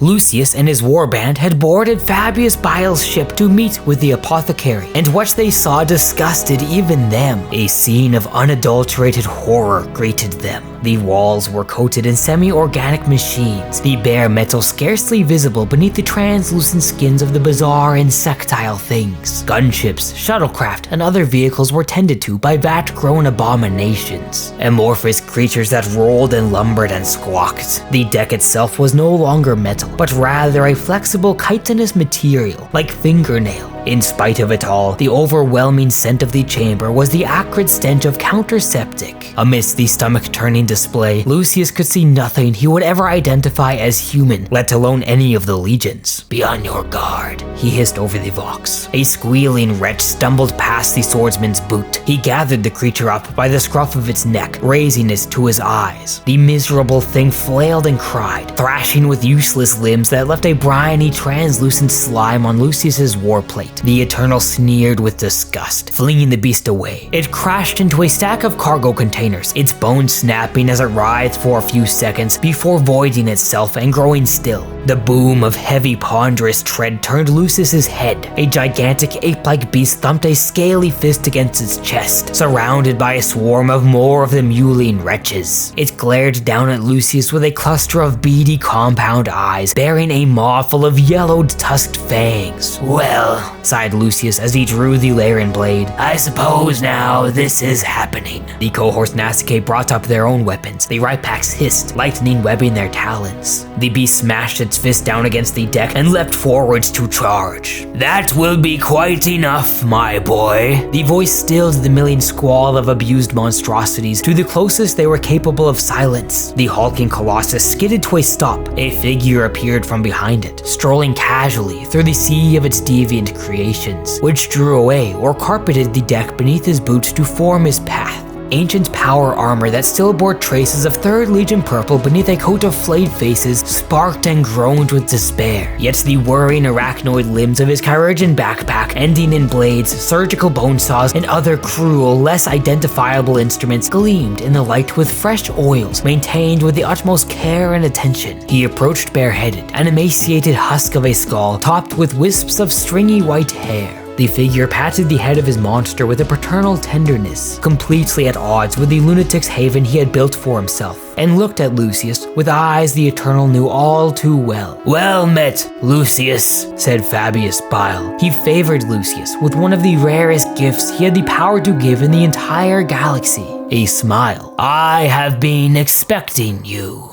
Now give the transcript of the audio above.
Lucius and his warband had boarded Fabius Bile's ship to meet with the apothecary, and what they saw disgusted even them. A scene of unadulterated horror greeted them. The walls were coated in semi-organic machines, the bare metal scarcely visible beneath the translucent skins of the bizarre insectile things. Gunships, shuttlecraft, and other vehicles were tended to by vat-grown abominations, amorphous creatures that rolled and lumbered and squawked. The deck itself was no longer metal, but rather a flexible chitinous material, like fingernail. In spite of it all, the overwhelming scent of the chamber was the acrid stench of counterseptic. Amidst the stomach-turning display, Lucius could see nothing he would ever identify as human, let alone any of the legions. "Be on your guard," he hissed over the vox. A squealing wretch stumbled past the swordsman's boot. He gathered the creature up by the scruff of its neck, raising it to his eyes. The miserable thing flailed and cried, thrashing with useless limbs that left a briny, translucent slime on Lucius's warplate. The Eternal sneered with disgust, flinging the beast away. It crashed into a stack of cargo containers, its bones snapping as it writhed for a few seconds before voiding itself and growing still. The boom of heavy, ponderous tread turned Lucius's head. A gigantic ape-like beast thumped a scaly fist against its chest, surrounded by a swarm of more of the mewling wretches. It glared down at Lucius with a cluster of beady compound eyes, bearing a maw full of yellowed tusked fangs. "Well," sighed Lucius as he drew the Laren blade, "I suppose now this is happening." The cohorts Nasicae brought up their own weapons. The Rypax hissed, lightning webbing their talons. The beast smashed its fist down against the deck and leapt forwards to charge. "That will be quite enough, my boy." The voice stilled the milling squall of abused monstrosities to the closest they were capable of silence. The hulking colossus skidded to a stop. A figure appeared from behind it, strolling casually through the sea of its deviant creations, which drew away or carpeted the deck beneath his boots to form his path. Ancient power armor that still bore traces of 3rd Legion purple beneath a coat of flayed faces sparked and groaned with despair. Yet the whirring arachnoid limbs of his Chirurgeon backpack, ending in blades, surgical bone saws, and other cruel, less identifiable instruments gleamed in the light with fresh oils, maintained with the utmost care and attention. He approached bareheaded, an emaciated husk of a skull topped with wisps of stringy white hair. The figure patted the head of his monster with a paternal tenderness, completely at odds with the lunatic's haven he had built for himself, and looked at Lucius with eyes the Eternal knew all too well. "Well met, Lucius," said Fabius Bile. He favored Lucius with one of the rarest gifts he had the power to give in the entire galaxy, a smile. "I have been expecting you."